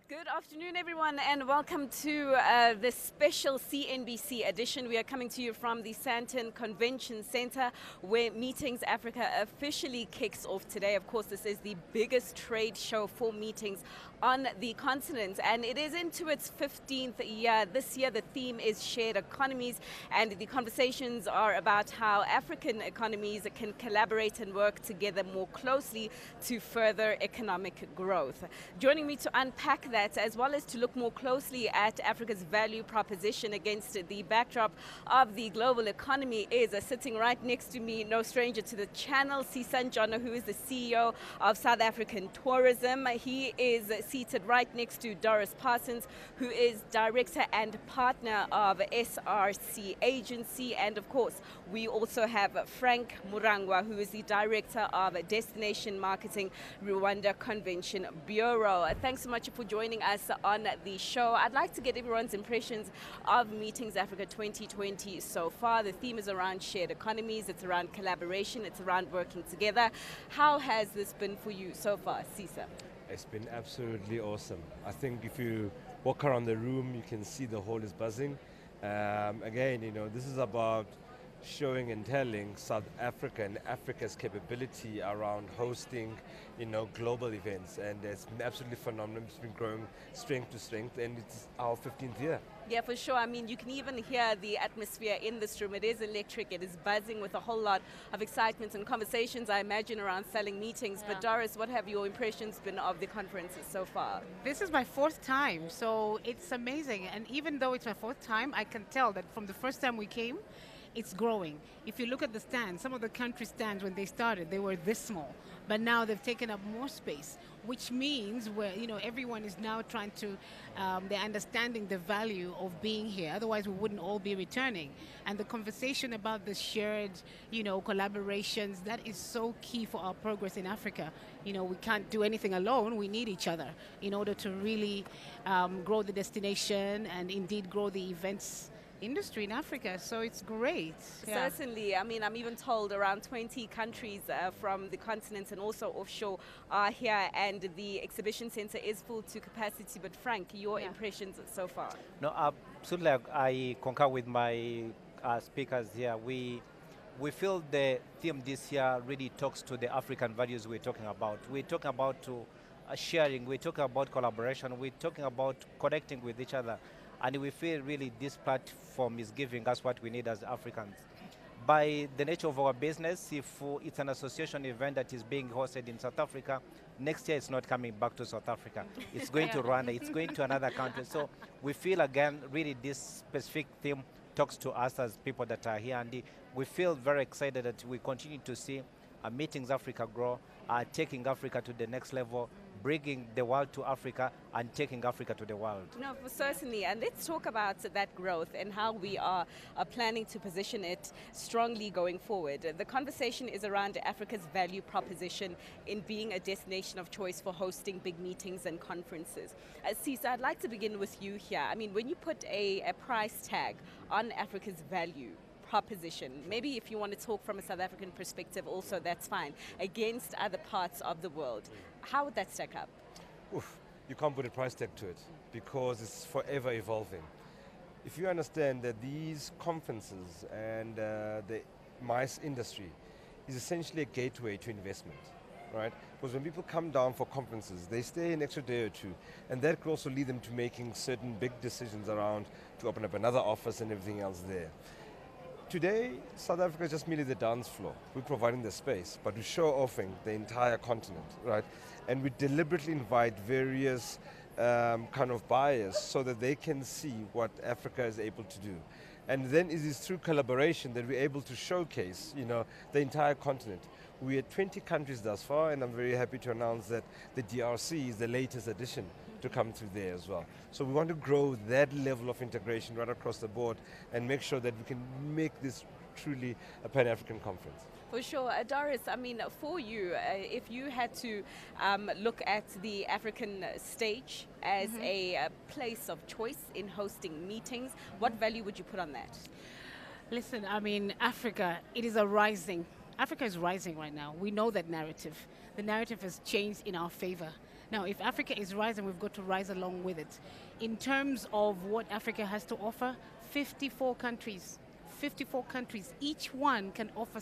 Good afternoon, everyone, and welcome to this special CNBC edition. We are coming to you from the Sandton Convention Center, where Meetings Africa officially kicks off today. Of course, this is the biggest trade show for meetings on the continent, and it is into its 15th year. This year, the theme is Shared Economies, and the conversations are about how African economies can collaborate and work together more closely to further economic growth. Joining me to unpack that, as well as to look more closely at Africa's value proposition against the backdrop of the global economy, is sitting right next to me, no stranger to the channel, Sisanjana, who is the CEO of South African Tourism. He is seated right next to Doris Parsons, who is director and partner of SRC Agency. And of course, we also have Frank Murangwa, who is the director of Destination Marketing, Rwanda Convention Bureau. Thanks so much for joining us on the show. I'd like to get everyone's impressions of Meetings Africa 2020 so far. The theme is around shared economies, it's around collaboration, it's around working together. How has this been for you so far, Sisa? It's been absolutely awesome. I think if you walk around the room, you can see the hall is buzzing. Again, this is about showing and telling South Africa and Africa's capability around hosting, global events, and it's been absolutely phenomenal. It's been growing strength to strength, and it's our 15th year. Yeah, for sure. I mean, you can even hear the atmosphere in this room. It is electric. It is buzzing with a whole lot of excitement and conversations, I imagine, around selling meetings. Yeah. But Doris, what have your impressions been of the conferences so far? This is my fourth time, so it's amazing. And even though it's my fourth time, I can tell that from the first time we came, it's growing. If you look at the stands, some of the country stands when they started, they were this small. But now they've taken up more space, which means everyone is now trying to, they're understanding the value of being here. Otherwise, we wouldn't all be returning. And the conversation about the shared, collaborations, that is so key for our progress in Africa. We can't do anything alone. We need each other in order to really grow the destination and indeed grow the events industry in Africa, so it's great. Yeah. Certainly. I mean, I'm even told around 20 countries from the continent and also offshore are here, and the exhibition center is full to capacity. But Frank, your impressions so far? No, absolutely. I concur with my speakers here. We feel the theme this year really talks to the African values we're talking about. We're talking about sharing, we're talking about collaboration, we're talking about connecting with each other. And we feel really this platform is giving us what we need as Africans. By the nature of our business, if it's an association event that is being hosted in South Africa, next year it's not coming back to South Africa. It's going to Rwanda, it's going to another country. So we feel, again, really this specific theme talks to us as people that are here. And we feel very excited that we continue to see Meetings Africa grow, taking Africa to the next level, bringing the world to Africa and taking Africa to the world. No, certainly. And let's talk about that growth and how we are planning to position it strongly going forward. The conversation is around Africa's value proposition in being a destination of choice for hosting big meetings and conferences. Sisa, I'd like to begin with you here. I mean, when you put a price tag on Africa's value proposition, maybe if you want to talk from a South African perspective also, that's fine, against other parts of the world, how would that stack up? You can't put a price tag to it because it's forever evolving. If you understand that these conferences and the MICE industry is essentially a gateway to investment, right? Because when people come down for conferences, they stay an extra day or two, and that could also lead them to making certain big decisions around to open up another office and everything else there. Today, South Africa is just merely the dance floor. We're providing the space, but we're show-offing the entire continent, right? And we deliberately invite various kind of buyers so that they can see what Africa is able to do. And then it is through collaboration that we're able to showcase, the entire continent. We're at 20 countries thus far, and I'm very happy to announce that the DRC is the latest addition to come through there as well. So we want to grow that level of integration right across the board and make sure that we can make this truly a Pan-African conference. For sure. Doris, I mean, for you, if you had to look at the African stage as a place of choice in hosting meetings, what value would you put on that? Listen, I mean, Africa, it is a rising Africa is rising right now. We know that narrative. The narrative has changed in our favor. Now, if Africa is rising, we've got to rise along with it. In terms of what Africa has to offer, 54 countries. 54 countries, each one can offer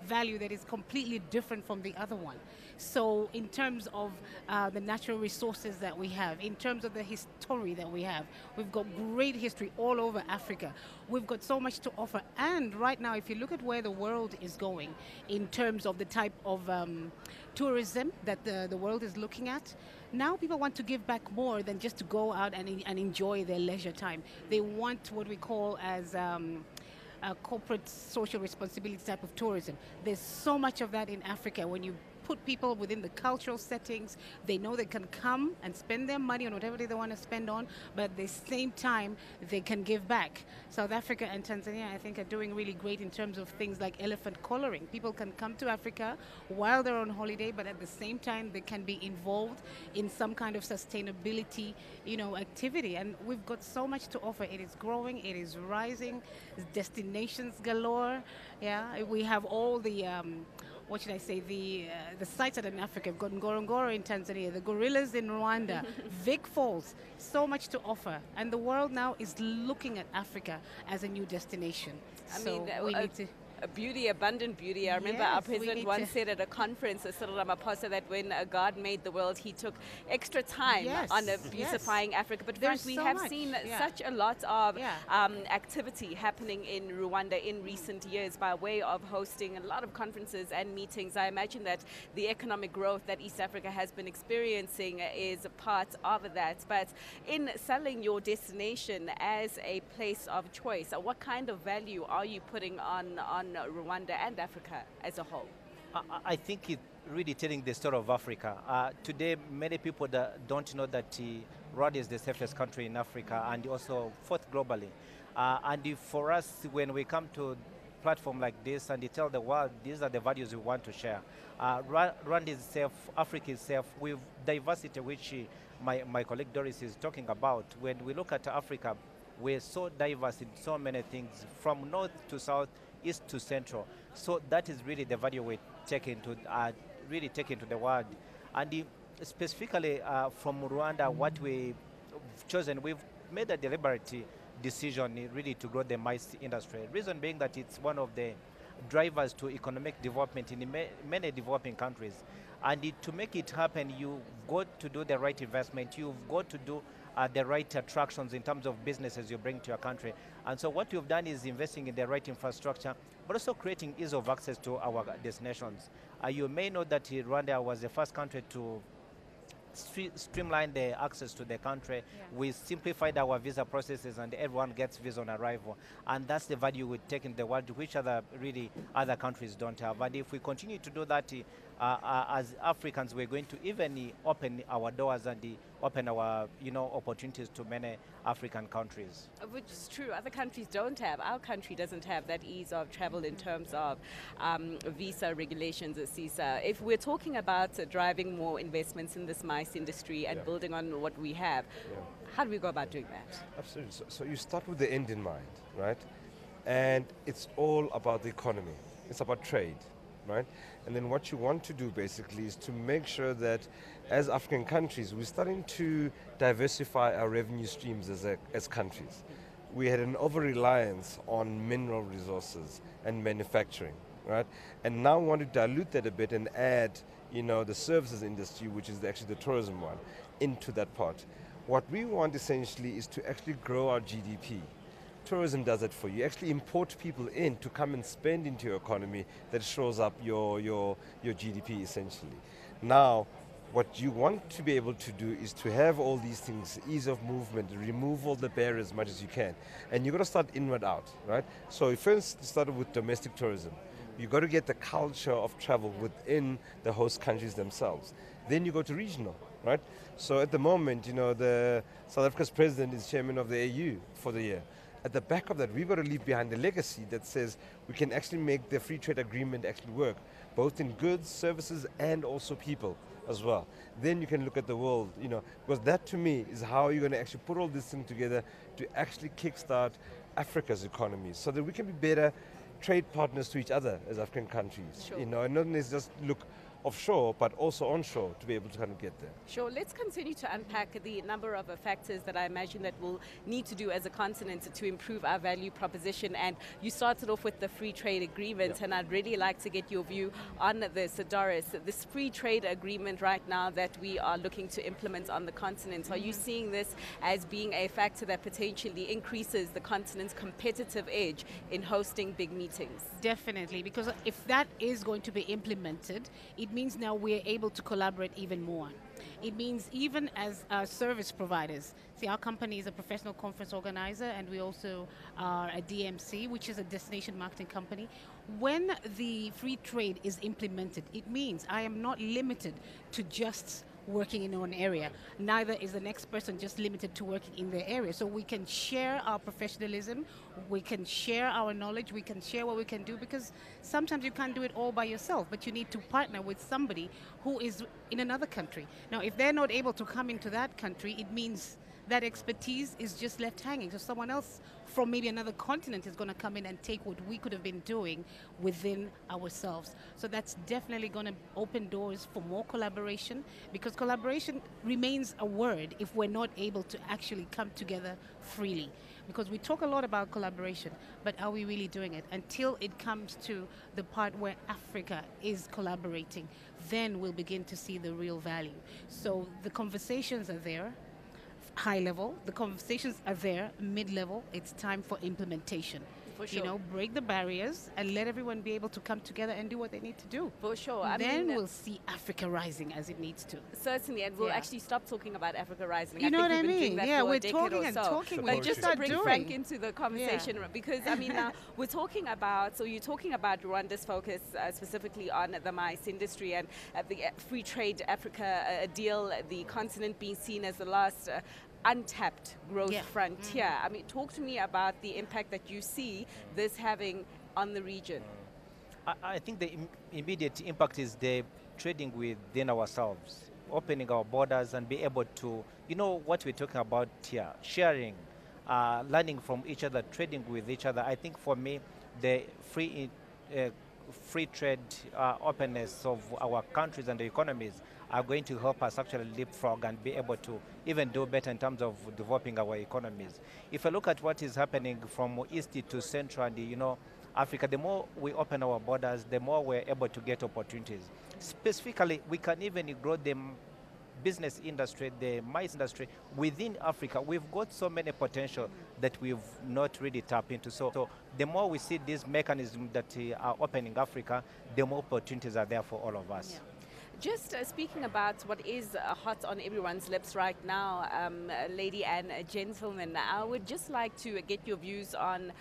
value that is completely different from the other one. So in terms of the natural resources that we have, in terms of the history that we have, we've got great history all over Africa. We've got so much to offer. And right now, if you look at where the world is going in terms of the type of tourism that the world is looking at, now people want to give back more than just to go out and enjoy their leisure time. They want what we call as corporate social responsibility type of tourism. There's so much of that in Africa. When you put people within the cultural settings, they know they can come and spend their money on whatever they want to spend on, but at the same time, they can give back. South Africa and Tanzania, I think, are doing really great in terms of things like elephant collaring. People can come to Africa while they're on holiday, but at the same time, they can be involved in some kind of sustainability, activity. And we've got so much to offer. It is growing, it is rising, destinations galore. Yeah, we have all the what should I say, the sites that are in Africa. We've got Ngorongoro in Tanzania, the gorillas in Rwanda, Vic Falls, so much to offer. And the world now is looking at Africa as a new destination. We need to... Beauty, abundant beauty. I remember our president once said at a conference, Cyril Ramaphosa, that when God made the world, he took extra time on beautifying Africa. But Frank, we have seen such a lot of activity happening in Rwanda in recent years by way of hosting a lot of conferences and meetings. I imagine that the economic growth that East Africa has been experiencing is a part of that. But in selling your destination as a place of choice, what kind of value are you putting on Rwanda and Africa as a whole? I think it's really telling the story of Africa. Today, many people don't know that Rwanda is the safest country in Africa and also fourth globally. And for us, when we come to a platform like this and tell the world these are the values we want to share, Rwanda is safe, Africa is safe, with diversity, which my colleague Doris is talking about. When we look at Africa, we're so diverse in so many things, from north to south, east to central. So that is really the value we take into the world. And specifically from Rwanda, what we've chosen, we've made a deliberate decision really to grow the mice industry. Reason being that it's one of the drivers to economic development in many developing countries. And to make it happen, you've got to do the right investment, you've got to do the right attractions in terms of businesses you bring to your country. And so what we've done is investing in the right infrastructure, but also creating ease of access to our destinations. You may know that Rwanda was the first country to streamline the access to the country. We simplified our visa processes and everyone gets visa on arrival. And that's the value we take in the world, which other countries don't have. And if we continue to do that, as Africans, we're going to even open our doors and open our opportunities to many African countries. Which is true. Other countries don't have. Our country doesn't have that ease of travel in terms of visa regulations, CISA. If we're talking about driving more investments in this MICE industry and building on what we have, how do we go about doing that? Absolutely. So you start with the end in mind, right? And it's all about the economy. It's about trade. Right? And then what you want to do basically is to make sure that as African countries, we're starting to diversify our revenue streams as countries. We had an over-reliance on mineral resources and manufacturing, right? And now we want to dilute that a bit and add, the services industry, which is actually the tourism one, into that part. What we want essentially is to actually grow our GDP. Tourism does it for you. You actually import people in to come and spend into your economy that shows up your GDP essentially. Now, what you want to be able to do is to have all these things, ease of movement, remove all the barriers as much as you can. And you've got to start inward out, right? So you first started with domestic tourism. You've got to get the culture of travel within the host countries themselves. Then you go to regional, right? So at the moment, the South Africa's president is chairman of the AU for the year. At the back of that, we've got to leave behind a legacy that says we can actually make the free trade agreement actually work, both in goods, services, and also people as well. Then you can look at the world, because that to me is how you're going to actually put all this thing together to actually kickstart Africa's economy so that we can be better trade partners to each other as African countries. Sure. You know, and not only just look offshore, but also onshore to be able to kind of get there. Sure, let's continue to unpack the number of factors that I imagine that we'll need to do as a continent to improve our value proposition. And you started off with the free trade agreement, and I'd really like to get your view on this. Doris, this free trade agreement right now that we are looking to implement on the continent, are you seeing this as being a factor that potentially increases the continent's competitive edge in hosting big meetings? Definitely, because if that is going to be implemented, it means now we're able to collaborate even more. It means even as service providers, see, our company is a professional conference organizer, and we also are a DMC, which is a destination marketing company. When the free trade is implemented, it means I am not limited to just working in one area. Neither is the next person just limited to working in their area. So we can share our professionalism, we can share our knowledge, we can share what we can do, because sometimes you can't do it all by yourself, but you need to partner with somebody who is in another country. Now, if they're not able to come into that country, it means that expertise is just left hanging. So someone else from maybe another continent is going to come in and take what we could have been doing within ourselves. So that's definitely going to open doors for more collaboration, because collaboration remains a word if we're not able to actually come together freely. Because we talk a lot about collaboration, but are we really doing it? Until it comes to the part where Africa is collaborating, then we'll begin to see the real value. So the conversations are there, high level, the conversations are there, mid-level, it's time for implementation. For sure. You know, break the barriers and let everyone be able to come together and do what they need to do. For sure. Then we'll see Africa rising as it needs to. Certainly, and we'll actually stop talking about Africa rising. You know what I think we've been mean? doing that Yeah, for we're a decade talking or and so. talking. But We just just to bring doing. Frank into the conversation, because I mean, we're talking about, so you're talking about Rwanda's focus specifically on the mice industry and the free trade Africa deal, the continent being seen as the last untapped growth frontier. I mean, talk to me about the impact that you see this having on the region. I think the immediate impact is the trading within ourselves, opening our borders and be able to, you know what we're talking about here, sharing, learning from each other, trading with each other. I think for me, the free trade openness of our countries and the economies are going to help us actually leapfrog and be able to even do better in terms of developing our economies. If I look at what is happening from East to Central and, you know, Africa, the more we open our borders, the more we're able to get opportunities. Specifically, we can even grow the business industry, the mice industry within Africa. We've got so many potential that we've not really tapped into. So the more we see these mechanisms that are opening Africa, the more opportunities are there for all of us. Yeah. Just speaking about what is hot on everyone's lips right now, lady and gentlemen, I would just like to get your views on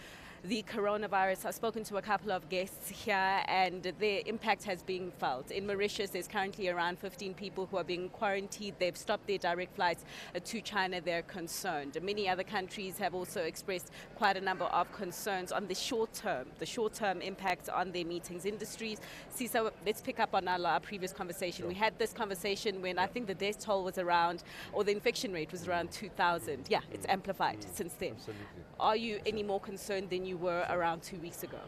the coronavirus. I've spoken to a couple of guests here, and the impact has been felt. In Mauritius, there's currently around 15 people who are being quarantined. They've stopped their direct flights to China. They're concerned. Many other countries have also expressed quite a number of concerns on the short-term impact on their meetings industries. See, so let's pick up on our previous conversation. Sure. We had this conversation when I think the death toll was around, or the infection rate was around 2,000. Yeah, it's amplified since then. Absolutely. Are you any more concerned than you were around 2 weeks ago?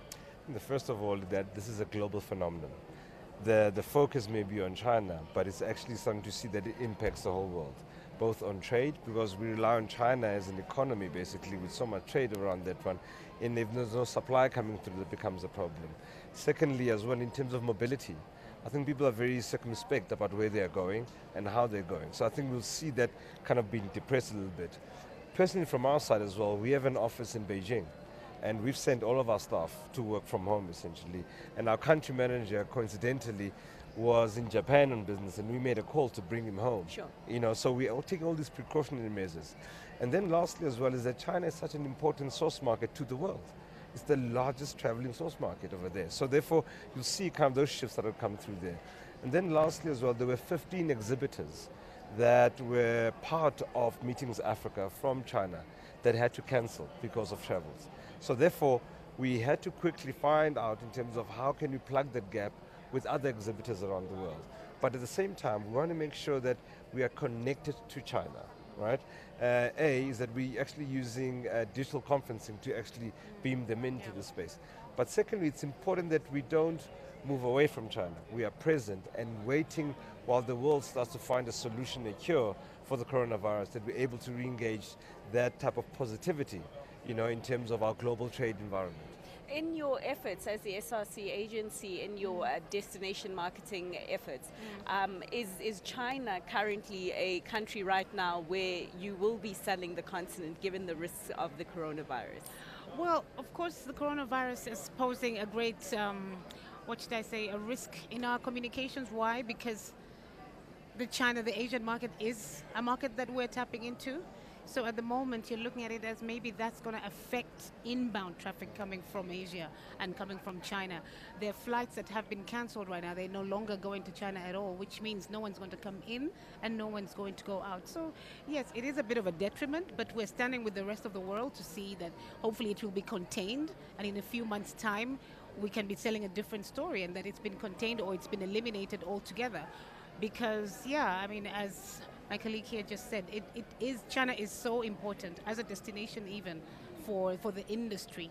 First of all, that this is a global phenomenon. The focus may be on China, but it's actually starting to see that it impacts the whole world, both on trade, because we rely on China as an economy, basically, with so much trade around that one. And if there's no supply coming through, that becomes a problem. Secondly, as well, in terms of mobility, I think people are very circumspect about where they're going and how they're going. So I think we'll see that kind of being depressed a little bit. Personally, from our side as well, we have an office in Beijing, and we've sent all of our staff to work from home, essentially. And our country manager, coincidentally, was in Japan on business, and we made a call to bring him home. Sure. You know, so we are taking all these precautionary measures. And then lastly as well is that China is such an important source market to the world. It's the largest traveling source market over there. So therefore, you'll see kind of those shifts that have come through there. And then lastly as well, there were 15 exhibitors that were part of Meetings Africa from China that had to cancel because of travels. So therefore, we had to quickly find out in terms of how can we plug that gap with other exhibitors around the world. But at the same time, we want to make sure that we are connected to China, right? Is that we actually using digital conferencing to actually beam them into the space. But secondly, it's important that we don't move away from China. We are present and waiting while the world starts to find a solution, a cure for the coronavirus, that we're able to re-engage that type of positivity, in terms of our global trade environment. In your efforts as the SRC agency, in your destination marketing efforts, is China currently a country right now where you will be selling the continent given the risks of the coronavirus? Well, of course, the coronavirus is posing a great, what should I say, a risk in our communications. Why? Because the Asian market is a market that we're tapping into. So at the moment, you're looking at it as maybe that's going to affect inbound traffic coming from Asia and coming from China. There are flights that have been cancelled right now. They're no longer going to China at all, which means no one's going to come in and no one's going to go out. So yes, it is a bit of a detriment, but we're standing with the rest of the world to see that hopefully it will be contained, and in a few months' time, we can be selling a different story, and that it's been contained or it's been eliminated altogether. Because, yeah, I mean, as my colleague here just said, China is so important as a destination even for the industry.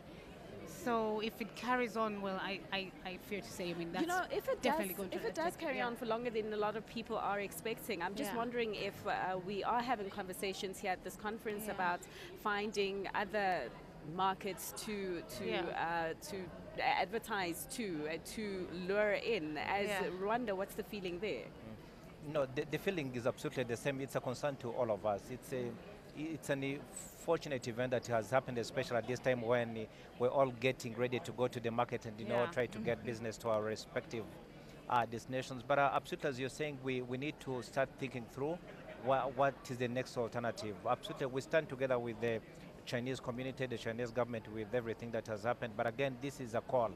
So if it carries on, well, I fear to say, I mean, that's if it definitely going to if it does carry on for longer than a lot of people are expecting, I'm just wondering if we are having conversations here at this conference about finding other markets to advertise to lure in. As Rwanda, what's the feeling there? No, the feeling is absolutely the same. It's a concern to all of us. It's an fortunate event that has happened, especially at this time when we're all getting ready to go to the market and try to get business to our respective destinations. But absolutely, as you're saying, we need to start thinking through what is the next alternative. Absolutely, we stand together with the Chinese community, the Chinese government, with everything that has happened. But again, this is a call.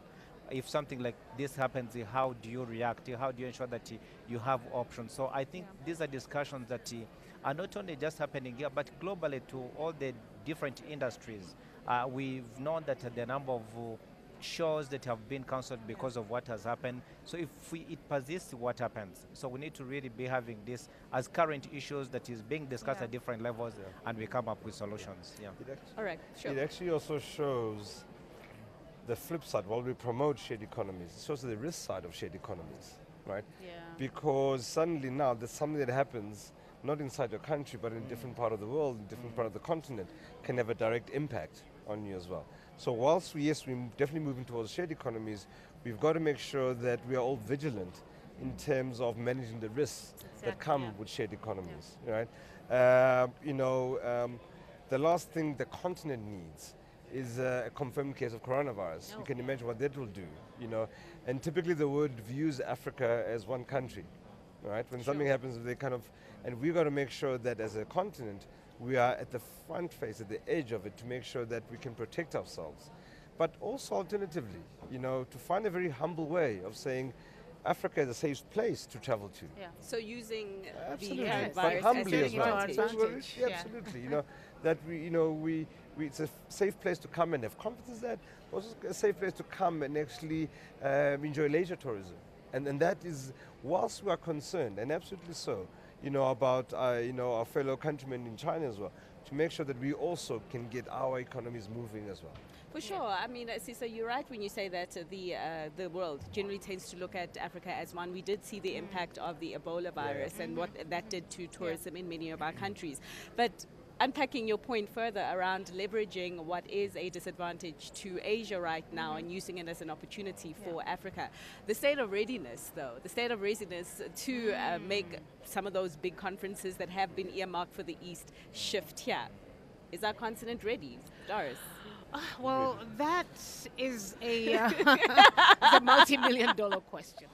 If something like this happens, how do you react? How do you ensure that you have options? So I think these are discussions that are not only just happening here, but globally to all the different industries. We've known that the number of shows that have been cancelled because of what has happened. So if it persists, what happens? So we need to really be having this as current issues that is being discussed at different levels, and we come up with solutions. Yeah. All right, sure. It actually also shows the flip side. While we promote shared economies, it shows the risk side of shared economies, right? Yeah. Because suddenly now there's something that happens not inside your country, but in a different part of the world, in different part of the continent, can have a direct impact on you as well. So whilst we're definitely moving towards shared economies, we've got to make sure that we are all vigilant in terms of managing the risks that come with shared economies, right? The last thing the continent needs is a confirmed case of coronavirus. You can imagine what that will do, And typically the world views Africa as one country, right? When something happens, and we've got to make sure that as a continent, we are at the front face, at the edge of it, to make sure that we can protect ourselves. But also alternatively, to find a very humble way of saying Africa is a safe place to travel to. Yeah. So using absolutely, the but virus humbly as as well. advantage. Absolutely, that it's a safe place to come and have confidence. That also a safe place to come and actually enjoy leisure tourism. And that is, whilst we are concerned, and absolutely so, about our fellow countrymen in China as well, to make sure that we also can get our economies moving as well. For sure. I mean, Sisa, you're right when you say that the world generally tends to look at Africa as one. We did see the impact of the Ebola virus and what that did to tourism in many of our countries. But unpacking your point further around leveraging what is a disadvantage to Asia right now and using it as an opportunity for Africa. The state of readiness, though, to make some of those big conferences that have been earmarked for the East shift here. Is our continent ready? Doris? Well, that is a multi-million-dollar question.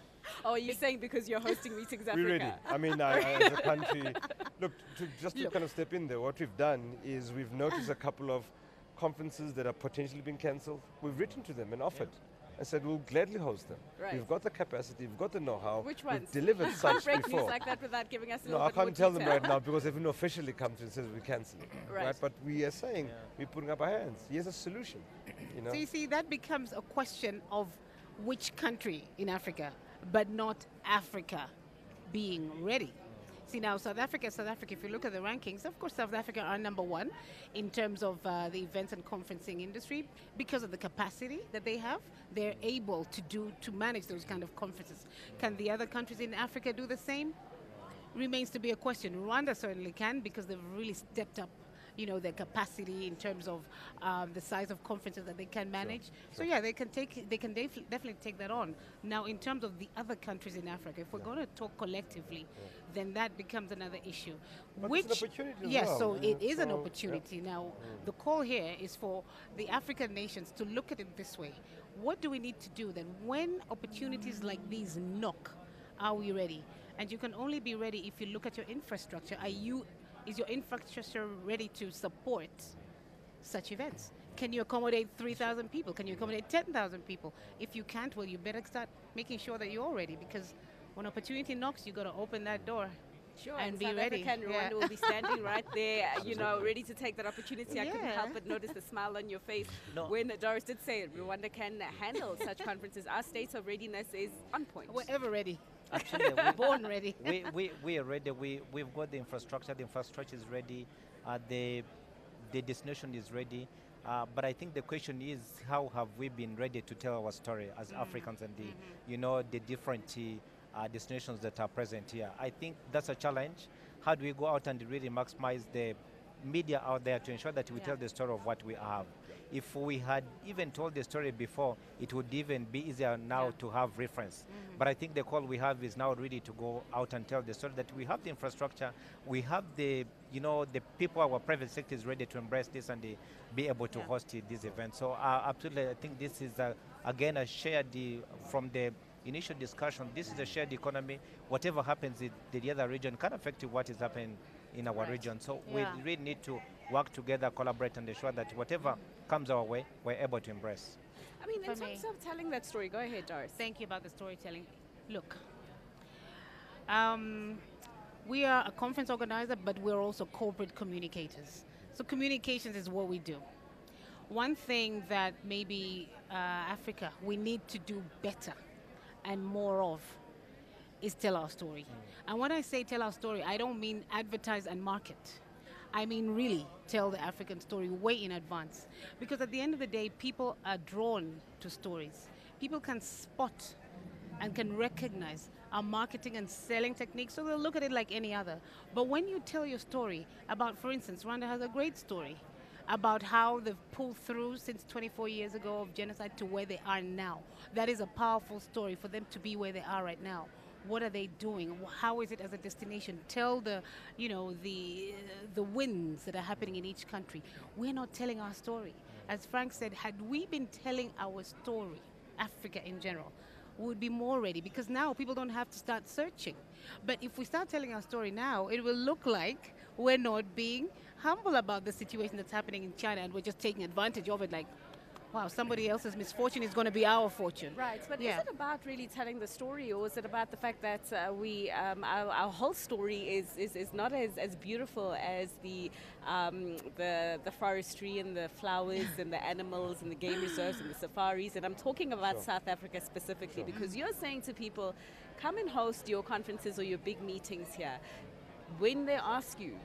Oh, are you saying because you're hosting Meetings Africa? We're ready. I mean, as a country, to kind of step in there, what we've done is we've noticed a couple of conferences that are potentially being cancelled. We've written to them and offered. And said we'll gladly host them. Right. We've got the capacity, we've got the know-how. Which ones? We've delivered such break before. News like that without giving us a No, little I bit more can't tell them detail. right now because they've not officially come to and says we cancel it. Right. But we are saying we're putting up our hands. Here's a solution. So you see, that becomes a question of which country in Africa, but not Africa being ready. See now, South Africa, if you look at the rankings, of course South Africa are number one in terms of the events and conferencing industry because of the capacity that they have. They're able to manage those kind of conferences. Can the other countries in Africa do the same? Remains to be a question. Rwanda certainly can because they've really stepped up their capacity in terms of the size of conferences that they can manage. So yeah, they can definitely take that on. Now, in terms of the other countries in Africa, if we're going to talk collectively, then that becomes another issue. But it's an opportunity as yes, well. so it is an opportunity. Now, the call here is for the African nations to look at it this way. What do we need to do then when opportunities like these knock? Are we ready? And you can only be ready if you look at your infrastructure. Is your infrastructure ready to support such events? Can you accommodate 3,000 people? Can you accommodate 10,000 people? If you can't, well, you better start making sure that you're ready because when opportunity knocks, you got to open that door. Sure, and be South ready. Africa and Rwanda will be standing right there, ready to take that opportunity. I couldn't help but notice the smile on your face when Doris did say Rwanda can handle such conferences. Our state of readiness is on point. We're ever ready. Absolutely. Born ready. We are ready. We've got the infrastructure. The infrastructure is ready. The destination is ready. But I think the question is, how have we been ready to tell our story as Africans and the different destinations that are present here? I think that's a challenge. How do we go out and really maximize the media out there to ensure that we tell the story of what we have? If we had even told the story before, it would even be easier now to have reference. But I think the call we have is now really to go out and tell the story that we have the infrastructure, we have the people, our private sector is ready to embrace this and be able to host these events. So absolutely, I think this is again a shared from the initial discussion. This is a shared economy. Whatever happens in the other region can affect what is happening in our region. So we really need to work together, collaborate, and ensure that whatever comes our way, we're able to embrace. I mean, in terms of telling that story, go ahead, Doris. Thank you about the storytelling. Look, we are a conference organizer, but we're also corporate communicators. So communications is what we do. One thing that maybe Africa, we need to do better and more of is tell our story. And when I say tell our story, I don't mean advertise and market. I mean really tell the African story way in advance. Because at the end of the day, people are drawn to stories. People can spot and can recognize our marketing and selling techniques, so they'll look at it like any other. But when you tell your story about, for instance, Rwanda has a great story about how they've pulled through since 24 years ago of genocide to where they are now. That is a powerful story for them to be where they are right now. What are they doing? How is it as a destination? Tell the wins that are happening in each country. We're not telling our story. As Frank said, had we been telling our story, Africa in general, we would be more ready because now people don't have to start searching. But if we start telling our story now, it will look like we're not being humble about the situation that's happening in China and we're just taking advantage of it like, wow, somebody else's misfortune is going to be our fortune. Right, but is it about really telling the story, or is it about the fact that our whole story is not as beautiful as the forestry and the flowers and the animals and the game reserves and the safaris? And I'm talking about South Africa specifically because you're saying to people, come and host your conferences or your big meetings here. When they ask you,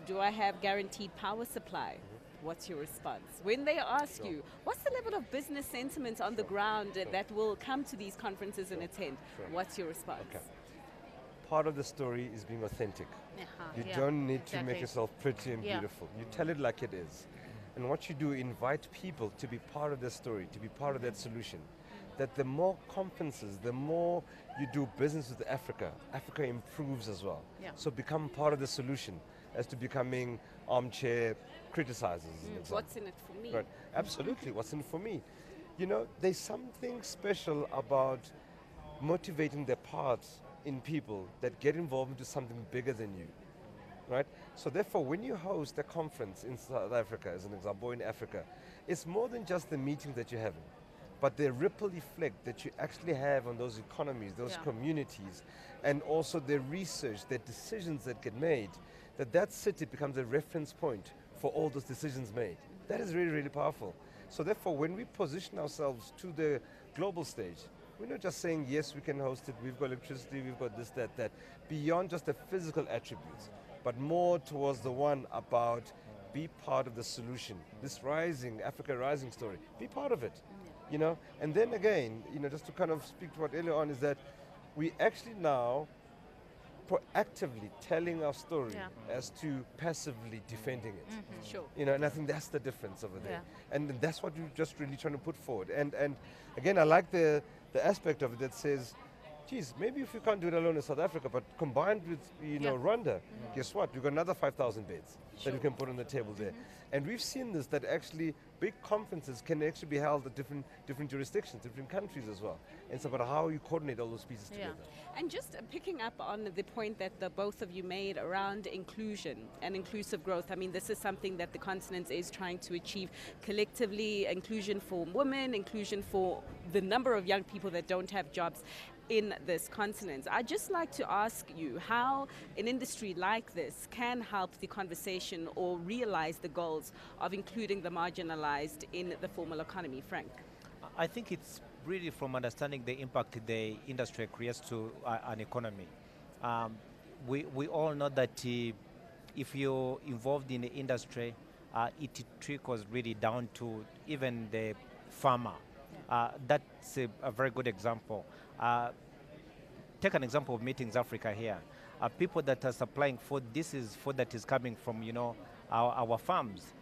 do I have guaranteed power supply? What's your response? When they ask you, what's the level of business sentiment on the ground that will come to these conferences and attend? What's your response? Okay. Part of the story is being authentic. You don't need to make yourself pretty and beautiful. You tell it like it is. And what you do, invite people to be part of the story, to be part of that solution. That the more conferences, the more you do business with Africa, Africa improves as well. So become part of the solution as to becoming armchair criticizers. What's in it for me? Right. Absolutely, what's in it for me? You know, there's something special about motivating the parts in people that get involved into something bigger than you. Right? So therefore, when you host a conference in South Africa, as an example, or in Africa, it's more than just the meeting that you're having, but the ripple effect that you actually have on those economies, those communities, and also the research, the decisions that get made, that city becomes a reference point for all those decisions made. That is really, really powerful. So therefore, when we position ourselves to the global stage, We're not just saying, yes, we can host it, we've got electricity, we've got this, that. Beyond just the physical attributes, but more towards the one about be part of the solution. This rising, Africa rising story, be part of it. You know, and then again, you know, just to kind of speak to what earlier on is that we actually now proactively telling our story as to passively defending it. Sure. You know, and I think that's the difference over there. Yeah. And that's what you're just really trying to put forward. And again, I like the aspect of it that says, geez, maybe if you can't do it alone in South Africa, but combined with, you know, Rwanda, guess what? You've got another 5,000 beds that you can put on the table there. And we've seen this, that actually big conferences can actually be held at different jurisdictions, different countries as well. And it's about how you coordinate all those pieces together. And just picking up on the point that the both of you made around inclusion and inclusive growth, I mean, this is something that the continent is trying to achieve collectively, inclusion for women, inclusion for the number of young people that don't have jobs in this continent. I'd just like to ask you how an industry like this can help the conversation or realize the goals of including the marginalized in the formal economy. Frank? I think it's really from understanding the impact the industry creates to an economy. We all know that if you're involved in the industry, it trickles really down to even the farmer. That's a very good example. Take an example of Meetings Africa here. People that are supplying food, this is food that is coming from, you know, our farms.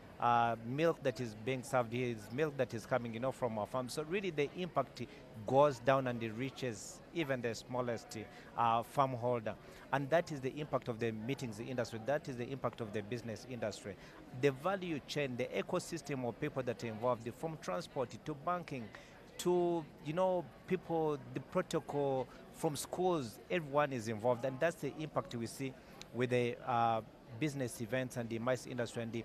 Milk that is being served here is milk that is coming, you know, from our farms. So really the impact goes down and it reaches even the smallest farm holder. And that is the impact of the meetings industry. That is the impact of the business industry. The value chain, the ecosystem of people that are involved, from transport to banking, to, you know, people, the protocol, from schools, everyone is involved. And that's the impact we see with the business events and the MICE industry. And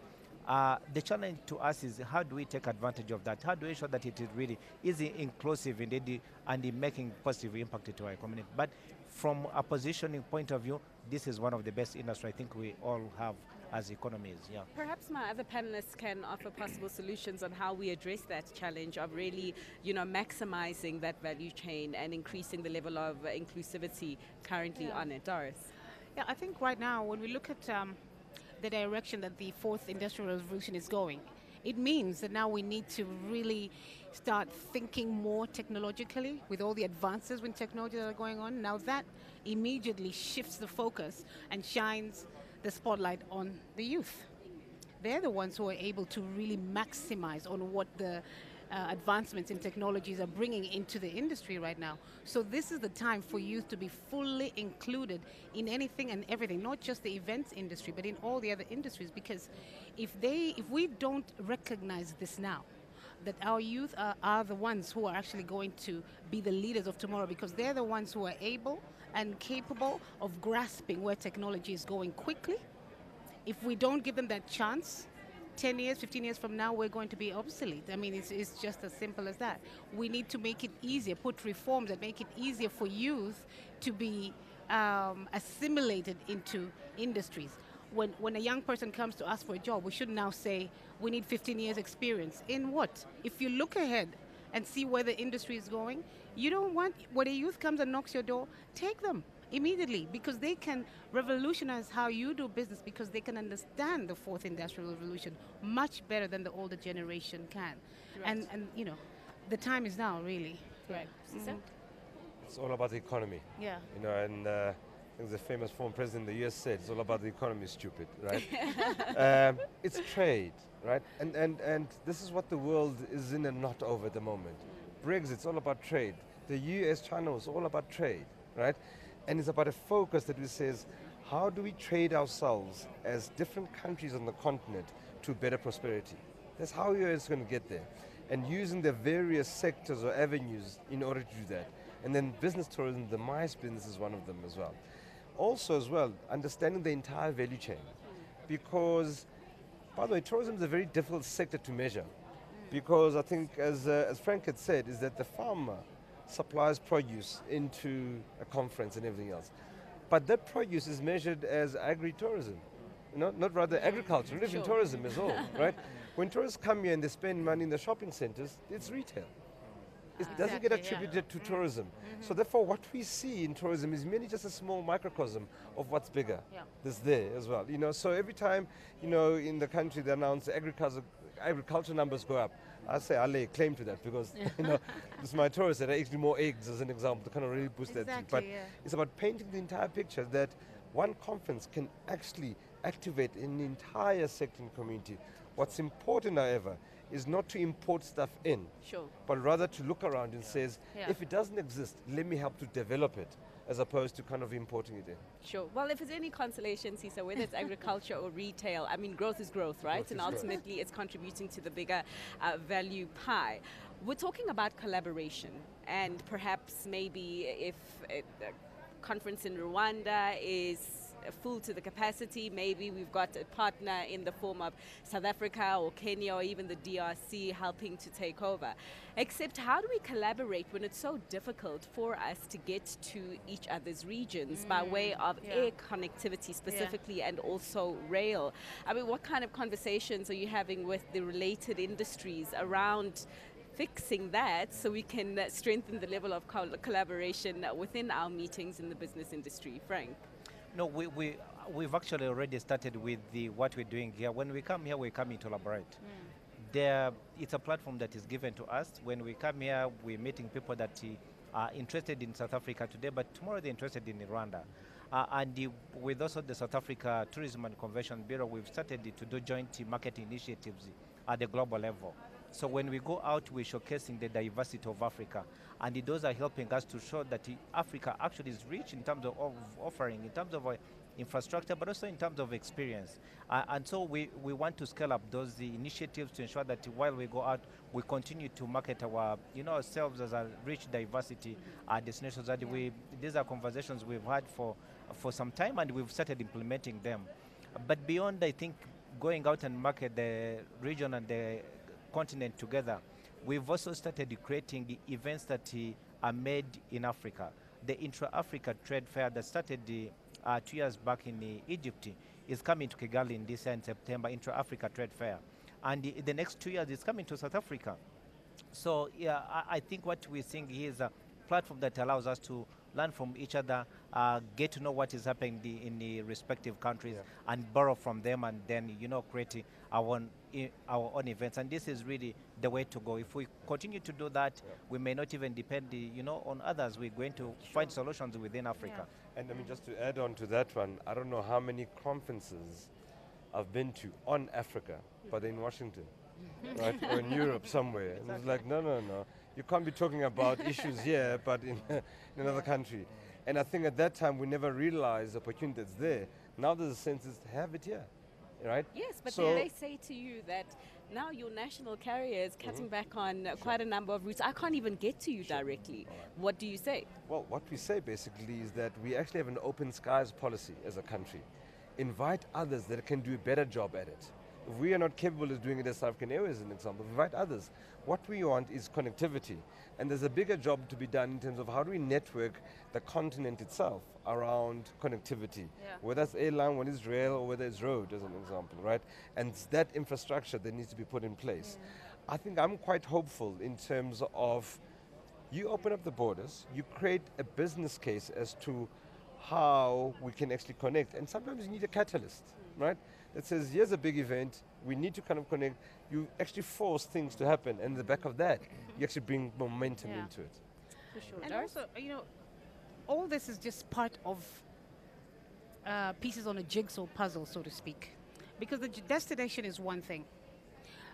the challenge to us is how do we take advantage of that? How do we ensure that it really is inclusive indeed and making positive impact to our community? But from a positioning point of view, this is one of the best industry I think we all have as economies. Yeah. Perhaps my other panelists can offer possible solutions on how we address that challenge of really, you know, maximizing that value chain and increasing the level of inclusivity currently on it. Doris? Yeah, I think right now when we look at the direction that the fourth industrial revolution is going, it means that now we need to really start thinking more technologically with all the advances in technology that are going on. Now that immediately shifts the focus and shines the spotlight on the youth. They're the ones who are able to really maximize on what the advancements in technologies are bringing into the industry right now. So this is the time for youth to be fully included in anything and everything, not just the events industry, but in all the other industries. Because if we don't recognize this now, that our youth are the ones who are actually going to be the leaders of tomorrow, because they're the ones who are able and capable of grasping where technology is going quickly. If we don't give them that chance, 10 years, 15 years from now, we're going to be obsolete. I mean, it's just as simple as that. We need to make it easier, put reforms that make it easier for youth to be assimilated into industries. When a young person comes to ask for a job, we should now say, we need 15 years experience. In what? If you look ahead and see where the industry is going, you don't want, when a youth comes and knocks your door, take them immediately, because they can revolutionize how you do business, because they can understand the fourth industrial revolution much better than the older generation can. Right. And you know, the time is now, really. Right. It's all about the economy. Yeah. You know, and I think the famous former president of the US said, it's all about the economy, stupid, right? It's trade, right? And this is what the world is in a knot over at the moment. Brexit's all about trade. The US-China is all about trade, right? And it's about a focus that we says, how do we trade ourselves as different countries on the continent to better prosperity? That's how you're going to get there. And using the various sectors or avenues in order to do that. And then business tourism, the MICE business is one of them as well. Also as well, understanding the entire value chain. Because, by the way, tourism is a very difficult sector to measure. Because I think, as Frank had said, is that the farmer supplies produce into a conference and everything else. But that produce is measured as agri-tourism, you know, not rather agriculture, not even tourism as well, right? When tourists come here and they spend money in the shopping centers, it's retail. It doesn't get Exactly, yeah. attributed to tourism. So therefore, what we see in tourism is merely just a small microcosm of what's bigger. Yeah. That's there as well. So every time, in the country they announce agriculture numbers go up, I say I lay claim to that because, it's my tourists that are actually more eggs as an example to kind of really boost that thing. But Exactly, yeah. it's about painting the entire picture that one conference can actually activate an entire sector and community. What's important, however, is not to import stuff in, Sure. but rather to look around and says, Yeah. if it doesn't exist, let me help to develop it, as opposed to kind of importing it in. Sure. Well, if it's any consolation, Sisa, whether it's agriculture or retail, I mean, growth is growth, right? Growth And is growth. ultimately, it's contributing to the bigger value pie. We're talking about collaboration, and perhaps maybe if a conference in Rwanda is full to the capacity, maybe we've got a partner in the form of South Africa or Kenya or even the DRC helping to take over. Except how do we collaborate when it's so difficult for us to get to each other's regions by way of yeah. air connectivity specifically and also rail? I mean, what kind of conversations are you having with the related industries around fixing that so we can strengthen the level of collaboration within our meetings in the business industry? Frank? No, we've actually already started with what we're doing here. When we come here, we come in to collaborate. It's a platform that is given to us. When we come here, we're meeting people that are interested in South Africa today, but tomorrow they're interested in Rwanda. With also the South Africa Tourism and Convention Bureau, we've started to do joint marketing initiatives at the global level. So when we go out, we're showcasing the diversity of Africa. And those are helping us to show that Africa actually is rich in terms of offering, in terms of infrastructure, but also in terms of experience. And so we want to scale up those initiatives to ensure that while we go out, we continue to market ourselves as a rich diversity destinations. That these are conversations we've had for some time, and we've started implementing them. But beyond, I think, going out and market the region and the continent together, we've also started creating the events that are made in Africa. The Intra-Africa Trade Fair that started 2 years back in Egypt is coming to Kigali in this year in September, Intra-Africa Trade Fair. And the next 2 years is coming to South Africa. So yeah, I think what we're seeing here is a platform that allows us to learn from each other, get to know what is happening in the respective countries, and borrow from them, and then create our own events. And this is really the way to go. If we continue to do that, we may not even depend on others. We're going to find solutions within Africa. And I mean, just to add on to that one, I don't know how many conferences I've been to on Africa, but in Washington, right, or in Europe somewhere. And it's like, no. You can't be talking about issues here, but in another country. And I think at that time, we never realized the opportunity that's there. Now there's a sense is have it here, right? Yes, but So- then they say to you that now your national carrier is cutting back on quite a number of routes. I can't even get to you directly. What do you say? Well, what we say basically is that we actually have an open skies policy as a country. Invite others that can do a better job at it. If we are not capable of doing it as South African Airways, as an example, invite others. What we want is connectivity. And there's a bigger job to be done in terms of how do we network the continent itself around connectivity. Whether it's airline, whether it's rail, or whether it's road, as an example, right? And it's that infrastructure that needs to be put in place. I think I'm quite hopeful in terms of you open up the borders, you create a business case as to how we can actually connect. And sometimes you need a catalyst, right? That says, here's a big event, we need to kind of connect. You actually force things to happen, and in the back of that, you actually bring momentum into it. For sure. And also, all this is just part of pieces on a jigsaw puzzle, so to speak. Because the destination is one thing.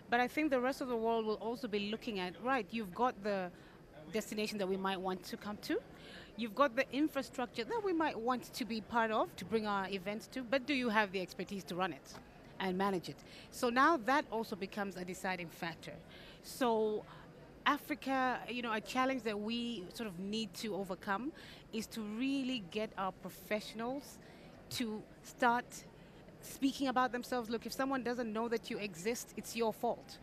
But I think the rest of the world will also be looking at, right, you've got the destination that we might want to come to. You've got the infrastructure that we might want to be part of, to bring our events to, but do you have the expertise to run it and manage it? So now that also becomes a deciding factor. So Africa, a challenge that we sort of need to overcome is to really get our professionals to start speaking about themselves. Look, if someone doesn't know that you exist, it's your fault.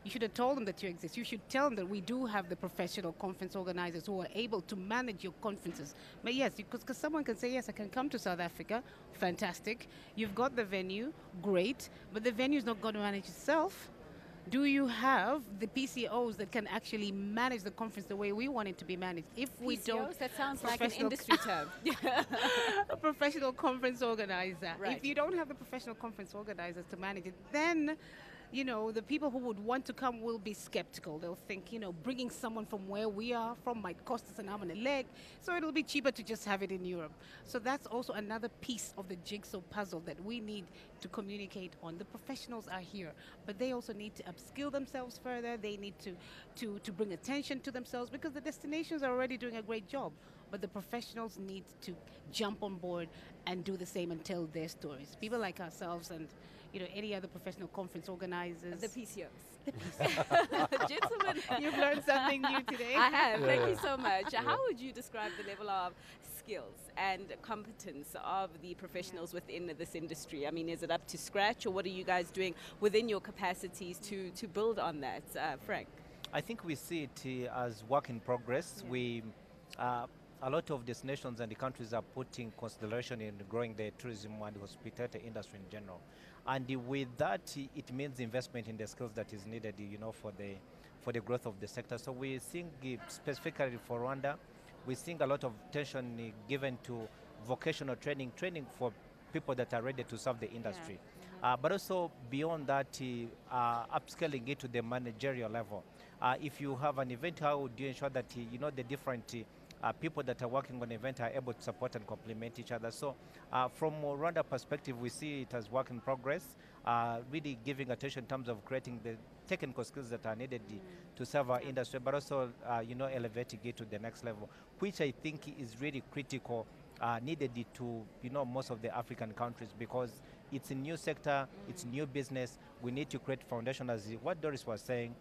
You should have told them that you exist. You should tell them that we do have the professional conference organizers who are able to manage your conferences. But yes, because someone can say, yes, I can come to South Africa, fantastic. You've got the venue, great, but the venue's not going to manage itself. do you have the PCOs that can actually manage the conference the way we want it to be managed? If we don't, PCOs, that sounds like an professional- industry term. a professional conference organizer. Right. If you don't have the professional conference organizers to manage it, then, you know, the people who would want to come will be skeptical. They'll think, you know, bringing someone from where we are from might cost us an arm and a leg, so it'll be cheaper to just have it in Europe. So that's also another piece of the jigsaw puzzle that we need to communicate on. The professionals are here, but they also need to upskill themselves further. They need to bring attention to themselves, because the destinations are already doing a great job. But the professionals need to jump on board and do the same and tell their stories. People like ourselves and, you know, any other professional conference organizers. The PCOs. The PCOs. Gentlemen, You've learned something new today. I have. Thank you so much. How would you describe the level of skills and competence of the professionals within this industry? I mean, is it up to scratch, or what are you guys doing within your capacities to build on that? Frank? I think we see it as work in progress. We, a lot of destinations and the countries are putting consideration in growing the tourism and hospitality industry in general. And with that, it means investment in the skills that is needed, you know, for the growth of the sector. So we think specifically for Rwanda, we're seeing a lot of attention given to vocational training for people that are ready to serve the industry. But also beyond that, upscaling it to the managerial level. If you have an event, how would you ensure that you know the different people that are working on the event are able to support and complement each other? So from a Rwanda perspective, we see it as work in progress, really giving attention in terms of creating the technical skills that are needed to serve our industry, but also you know, elevating it to the next level, which I think is really critical, needed to, you know, most of the African countries, because it's a new sector, it's new business. We need to create foundation, as what Doris was saying.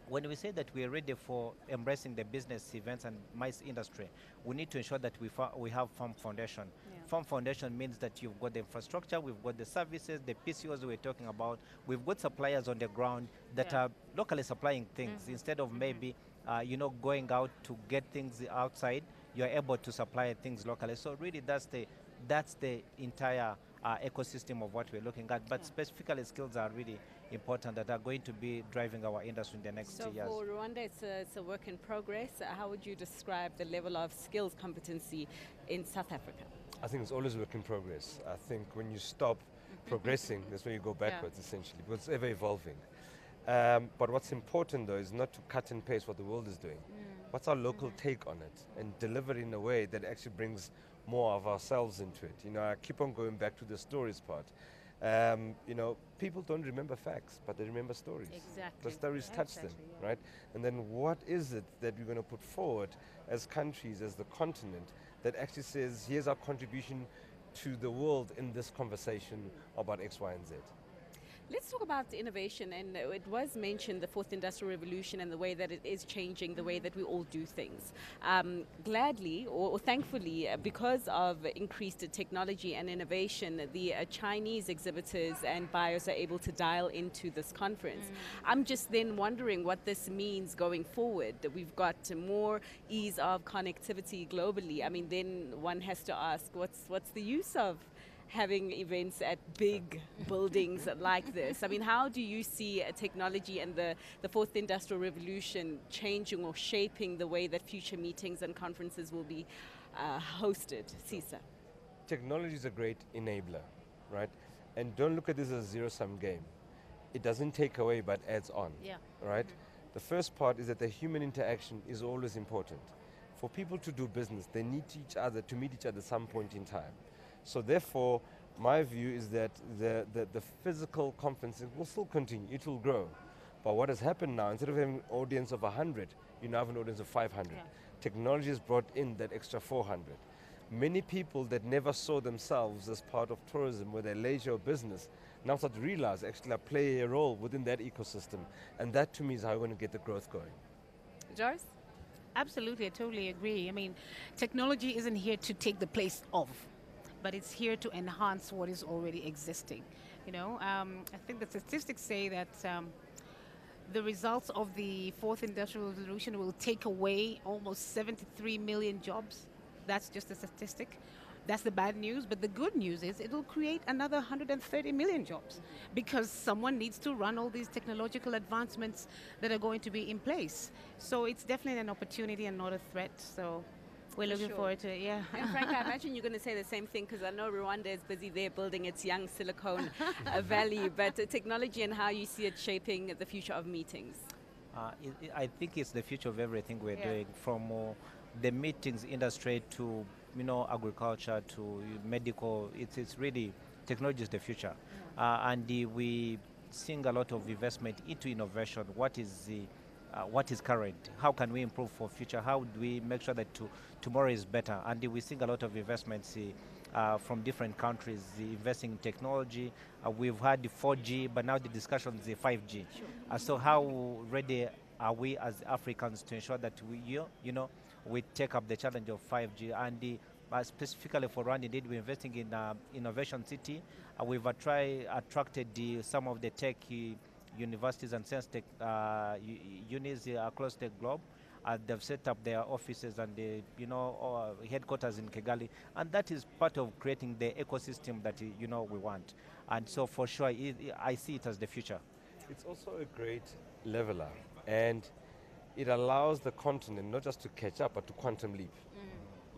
When we say that we are ready for embracing the business events and MICE industry, we need to ensure that we have firm foundation. Firm foundation means that you've got the infrastructure, we've got the services, the PCOs we're talking about, we've got suppliers on the ground that are locally supplying things instead of maybe you know, going out to get things outside. You're able to supply things locally. So really that's the entire ecosystem of what we're looking at. But specifically, skills are really important that are going to be driving our industry in the next years. So for Rwanda, it's a work in progress. How would you describe the level of skills competency in South Africa? I think it's always a work in progress. I think when you stop progressing, that's when you go backwards, essentially, because it's ever evolving. But what's important, though, is not to cut and paste what the world is doing. What's our local take on it, and deliver it in a way that actually brings more of ourselves into it. You know, I keep on going back to the stories part. You know, people don't remember facts, but they remember stories. Exactly. The stories touch them, right? And then what is it that we're going to put forward as countries, as the continent, that actually says, here's our contribution to the world in this conversation about X, Y, and Z. Let's talk about innovation, and it was mentioned, the fourth industrial revolution, and the way that it is changing the way that we all do things. Gladly, or thankfully, because of increased technology and innovation, the Chinese exhibitors and buyers are able to dial into this conference. I'm just then wondering what this means going forward. We've got more ease of connectivity globally. I mean, then one has to ask, what's the use of having events at big buildings like this? I mean, how do you see technology and the fourth industrial revolution changing or shaping the way that future meetings and conferences will be hosted? Sisa. Technology is a great enabler, right? And don't look at this as a zero-sum game. It doesn't take away, but adds on, right? The first part is that the human interaction is always important. For people to do business, they need to meet each other at some point in time. So therefore, my view is that the physical conferencing will still continue, it will grow. But what has happened now, instead of having an audience of 100, you now have an audience of 500. Technology has brought in that extra 400. Many people that never saw themselves as part of tourism, whether leisure or business, now start to realize actually I play a role within that ecosystem. And that to me is how we're going to get the growth going. Joyce? Absolutely, I totally agree. I mean, technology isn't here to take the place of, but it's here to enhance what is already existing. You know, I think the statistics say that the results of the fourth industrial revolution will take away almost 73 million jobs. That's just a statistic. That's the bad news, but the good news is it will create another 130 million jobs because someone needs to run all these technological advancements that are going to be in place. So it's definitely an opportunity and not a threat. So we're looking forward to it, yeah. And Frank, I imagine you're going to say the same thing because I know Rwanda is busy there building its young Silicon Valley, but technology and how you see it shaping the future of meetings. I think it's the future of everything we're doing, from the meetings industry to agriculture to medical. It's really technology is the future, and we seeing a lot of investment into innovation. What is current? How can we improve for future? How do we make sure that tomorrow is better? And we're seeing a lot of investments from different countries investing in technology. We've had the 4G, but now the discussion is the 5G. So how ready are we as Africans to ensure that we take up the challenge of 5G? And specifically for Rwanda, indeed, we're investing in Innovation City. We've attracted some of the tech universities and science tech unis across the globe. They've set up their offices and headquarters in Kigali, and that is part of creating the ecosystem that we want. And so for sure, I see it as the future. It's also a great leveler, and it allows the continent not just to catch up, but to quantum leap,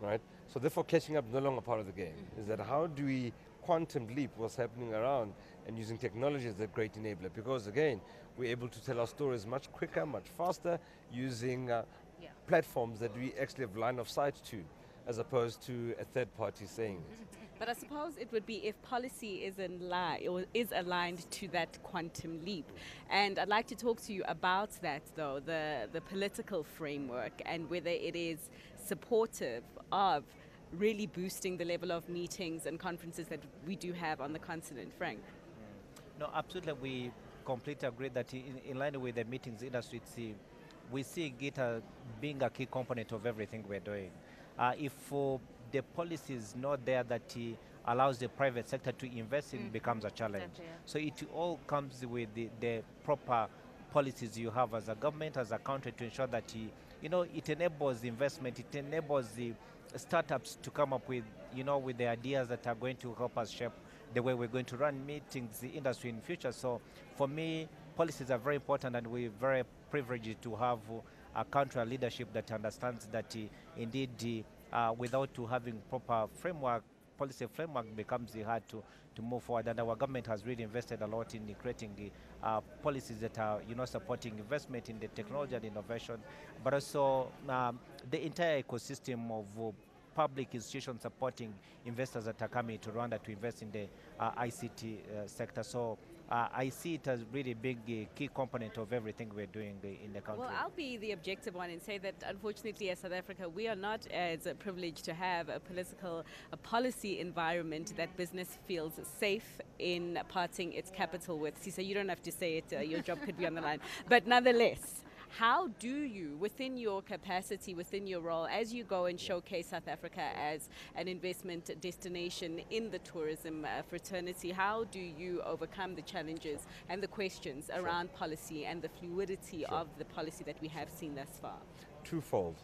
right? So therefore, catching up is no longer part of the game. Is that how do we quantum leap what's happening around and using technology as a great enabler? Because again, we're able to tell our stories much quicker, much faster, using platforms that we actually have line of sight to, as opposed to a third party saying it. But I suppose it would be if policy is aligned to that quantum leap. And I'd like to talk to you about that, though, the political framework and whether it is supportive of really boosting the level of meetings and conferences that we do have on the continent. Frank? No, absolutely. We completely agree that in line with the meetings industry, we see it being a key component of everything we're doing. If the policy is not there that allows the private sector to invest in, becomes a challenge. Exactly, yeah. So it all comes with the proper policies you have as a government, as a country, to ensure that it enables investment, it enables the startups to come up with with the ideas that are going to help us shape the way we're going to run meetings, the industry in the future. So for me, policies are very important, and we're very privileged to have a country leadership that understands that indeed without having proper policy framework becomes hard to move forward. And our government has really invested a lot in creating policies that are supporting investment in the technology and innovation, but also the entire ecosystem of public institutions supporting investors that are coming to Rwanda to invest in the ICT sector. So I see it as really big key component of everything we're doing in the country. Well, I'll be the objective one and say that unfortunately as South Africa, we are not as privileged to have a policy environment that business feels safe in parting its capital with. So you don't have to say it, your job could be on the line. But nonetheless, how do you, within your capacity, within your role, as you go and showcase South Africa as an investment destination in the tourism fraternity, how do you overcome the challenges and the questions around policy and the fluidity of the policy that we have seen thus far? Twofold.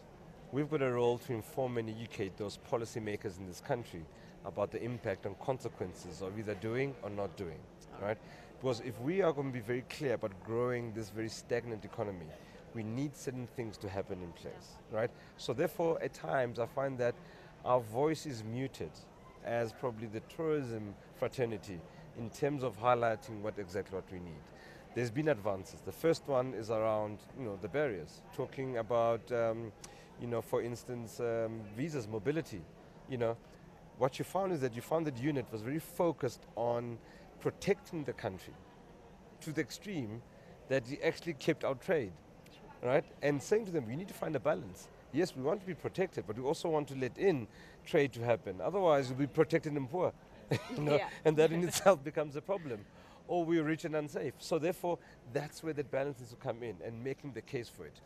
We've got a role to inform and educate those policymakers in this country about the impact and consequences of either doing or not doing, right? Because if we are going to be very clear about growing this very stagnant economy, we need certain things to happen in place, right? So therefore, at times, I find that our voice is muted as probably the tourism fraternity in terms of highlighting exactly what we need. There's been advances. The first one is around, the barriers, talking about, for instance, visas, mobility. What you found is that the unit was very focused on protecting the country to the extreme that it actually kept out trade. Right? And saying to them, we need to find a balance. Yes, we want to be protected, but we also want to let in trade to happen. Otherwise, we'll be protected and poor. And that in itself becomes a problem. Or we're rich and unsafe. So therefore, that's where that balance needs to come in and making the case for it.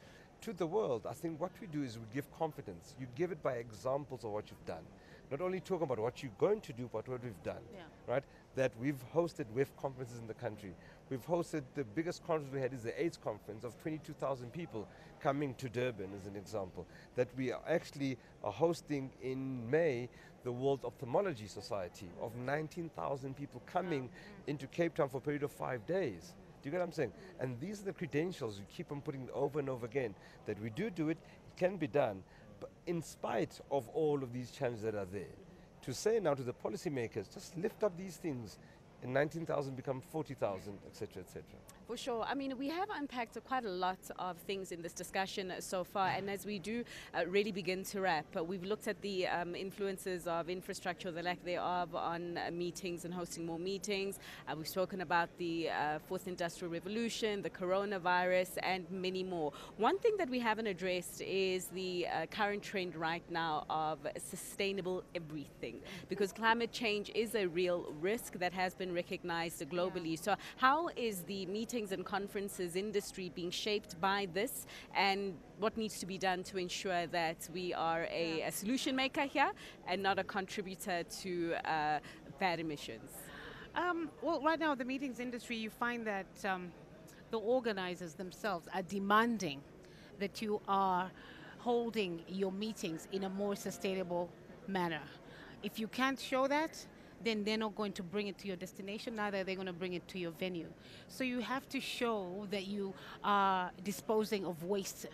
To the world, I think what we do is we give confidence. You give it by examples of what you've done. not only talking about what you're going to do, but what we've done, right? That we've hosted WEF conferences in the country. We've hosted, the biggest conference we had is the AIDS conference of 22,000 people coming to Durban as an example. That we are actually hosting in May the World Ophthalmology Society of 19,000 people coming into Cape Town for a period of 5 days. Do you get what I'm saying? And these are the credentials we keep on putting over and over again, that we do it, it can be done, but in spite of all of these challenges that are there. To say now to the policymakers, just lift up these things, and 19,000 become 40,000, etc., etc. For sure. I mean, we have unpacked quite a lot of things in this discussion so far, and as we do really begin to wrap, we've looked at the influences of infrastructure, the lack thereof, on meetings and hosting more meetings. We've spoken about the fourth industrial revolution, the coronavirus, and many more. One thing that we haven't addressed is the current trend right now of sustainable everything, because climate change is a real risk that has been recognized globally. So how is the meetings and conferences industry being shaped by this, and what needs to be done to ensure that we are a solution maker here and not a contributor to bad emissions? Well, right now, the meetings industry, you find that the organizers themselves are demanding that you are holding your meetings in a more sustainable manner. If you can't show that, then they're not going to bring it to your destination, neither are they going to bring it to your venue. So you have to show that you are disposing of waste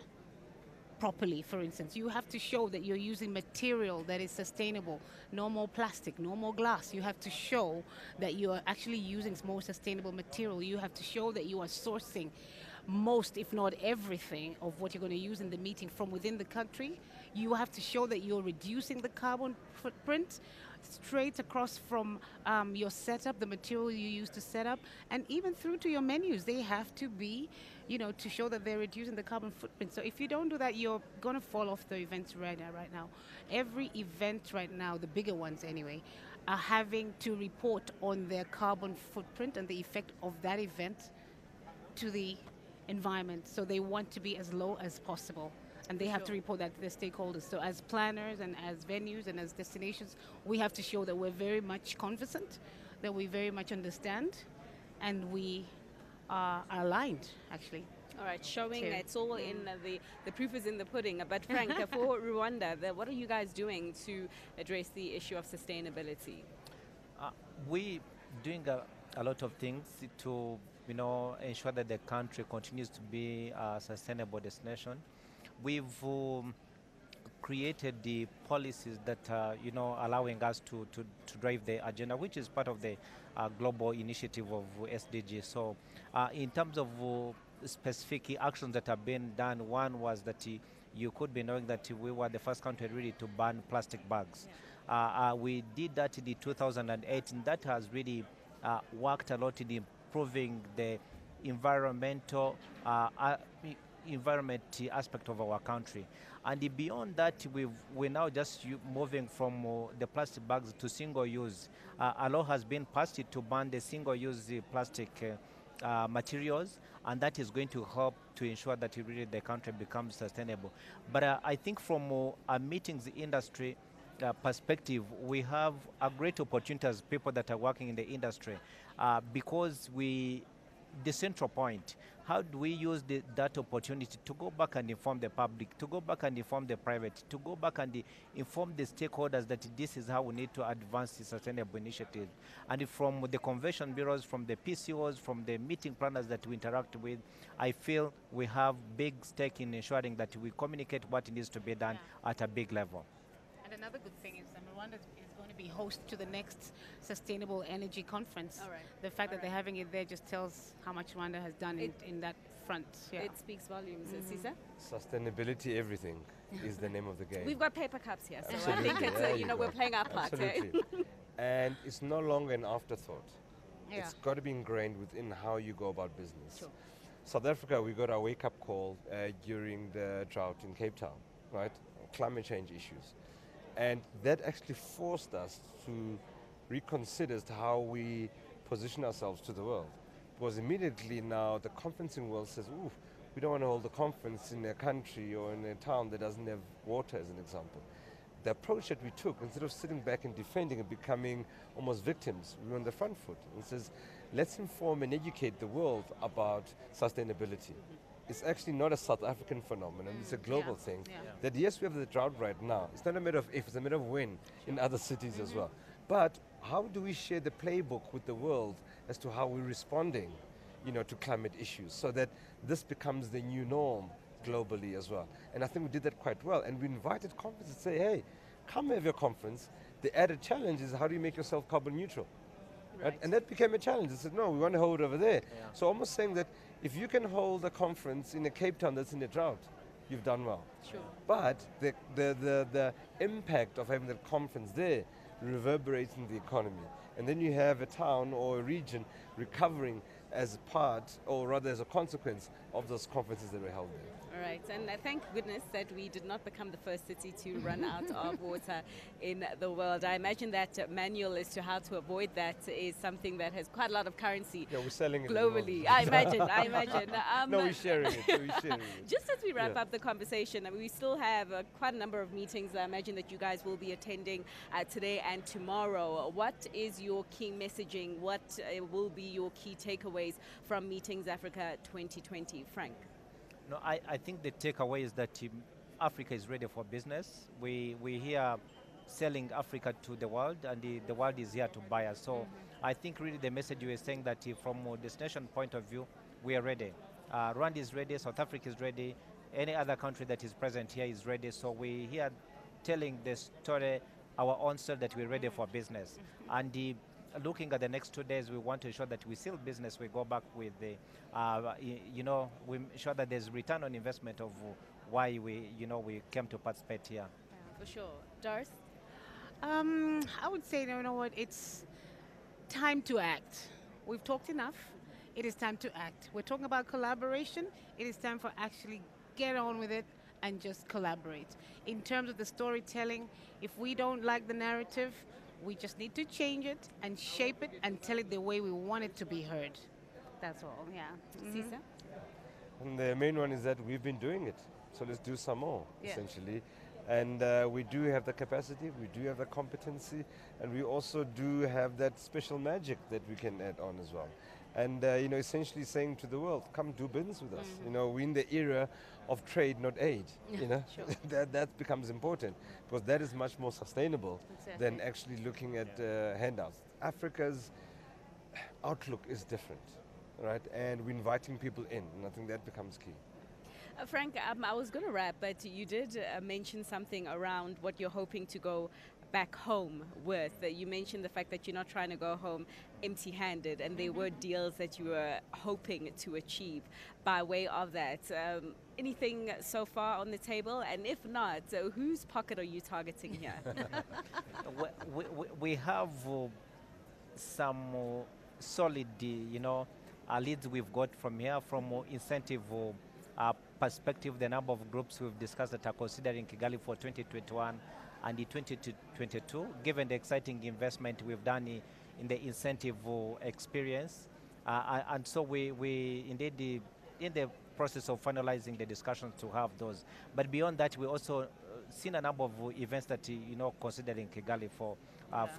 properly, for instance. You have to show that you're using material that is sustainable. No more plastic, no more glass. You have to show that you are actually using more sustainable material. You have to show that you are sourcing most, if not everything, of what you're going to use in the meeting from within the country. You have to show that you're reducing the carbon footprint straight across from your setup, the material you use to set up, and even through to your menus. They have to be, to show that they're reducing the carbon footprint. So if you don't do that, you're going to fall off the events right now. Every event right now, the bigger ones anyway, are having to report on their carbon footprint and the effect of that event to the environment. So they want to be as low as possible. And they have to report that to their stakeholders. So as planners and as venues and as destinations, we have to show that we're very much conversant, that we very much understand, and we are aligned, actually. All right, showing it's all in the proof is in the pudding. But Frank, for Rwanda, what are you guys doing to address the issue of sustainability? We doing a lot of things to ensure that the country continues to be a sustainable destination. We've created the policies that are, allowing us to drive the agenda, which is part of the global initiative of SDG. So in terms of specific actions that have been done, one was that you could be knowing that we were the first country really to ban plastic bags. We did that in 2008, and that has really worked a lot in improving the environment aspect of our country. And beyond that, we're now just moving from the plastic bags to single use. A law has been passed to ban the single use plastic materials, and that is going to help to ensure that really the country becomes sustainable. But I think from a meetings industry perspective, we have a great opportunity as people that are working in the industry, because the central point, how do we use that opportunity to go back and inform the public, to go back and inform the private, to go back and inform the stakeholders that this is how we need to advance the sustainable initiative. And from the convention bureaus, from the PCOs, from the meeting planners that we interact with, I feel we have big stake in ensuring that we communicate what needs to be done at a big level. And another good thing is Rwanda is going to be host to the next Sustainable Energy Conference. All right. The fact that they're having it there just tells how much Rwanda has done in that front. Yeah. It speaks volumes. Cesar? Sustainability, everything is the name of the game. We've got paper cups here, so Absolutely. I think it's, we're playing our part. Absolutely. And it's no longer an afterthought. Yeah. It's got to be ingrained within how you go about business. Sure. South Africa, we got our wake-up call during the drought in Cape Town, right? Climate change issues. And that actually forced us to reconsider as to how we position ourselves to the world. Because immediately now the conferencing world says, ooh, we don't want to hold a conference in a country or in a town that doesn't have water, as an example. the approach that we took, instead of sitting back and defending and becoming almost victims, we were on the front foot and says, let's inform and educate the world about sustainability. It's actually not a South African phenomenon, it's a global thing. That yes, we have the drought right now. It's not a matter of if, it's a matter of when in other cities as well. But how do we share the playbook with the world as to how we're responding, to climate issues, so that this becomes the new norm globally as well? And I think we did that quite well. And we invited conferences to say, hey, come have your conference. The added challenge is, how do you make yourself carbon neutral? Right. And that became a challenge. They said, no, we want to hold it over there. So almost saying that if you can hold a conference in a Cape Town that's in a drought, you've done well. Sure. But the impact of having that conference there reverberates in the economy. And then you have a town or a region recovering as part, or rather as a consequence, of those conferences that were held there. All right, and thank goodness that we did not become the first city to run out of water in the world. I imagine that manual as to how to avoid that is something that has quite a lot of currency. Yeah, we're selling it globally. I imagine. No, we're sharing it. Just as we wrap up the conversation, we still have quite a number of meetings. I imagine that you guys will be attending today and tomorrow. What is your key messaging? What will be your key takeaways from Meetings Africa 2020? Frank? No, I think the takeaway is that Africa is ready for business. We here selling Africa to the world, and the world is here to buy us. So I think really the message you are saying that from a destination point of view, we are ready. Rwanda is ready, South Africa is ready, any other country that is present here is ready. So we here telling the story our own self that we're ready for business. And looking at the next 2 days, we want to ensure that we seal business. We go back with the, we ensure that there's return on investment of why we came to participate here. Yeah, for sure. Doris? I would say, you know what, it's time to act. We've talked enough. It is time to act. We're talking about collaboration. It is time for actually get on with it and just collaborate. In terms of the storytelling, if we don't like the narrative, we just need to change it and shape it and tell it the way we want it to be heard. That's all, yeah. Cesar? And the main one is that we've been doing it, so let's do some more, essentially. And we do have the capacity, we do have the competency, and we also do have that special magic that we can add on as well. And essentially saying to the world, come do business with us. We're in the era of trade, not aid. Sure. that becomes important, because that is much more sustainable than actually looking at handouts. Africa's outlook is different, right? And we're inviting people in, and I think that becomes key. Frank, I was going to wrap, but you did mention something around what you're hoping to go back home with. You mentioned the fact that you're not trying to go home empty-handed, and there were deals that you were hoping to achieve by way of that. Anything so far on the table? And if not, whose pocket are you targeting here? we have some solid, leads we've got from here, from incentive perspective. The number of groups we've discussed that are considering Kigali for 2021 and the 2022, given the exciting investment we've done in the incentive experience. And so we indeed in the process of finalizing the discussions to have those. But beyond that, we also seen a number of events that, considering Kigali for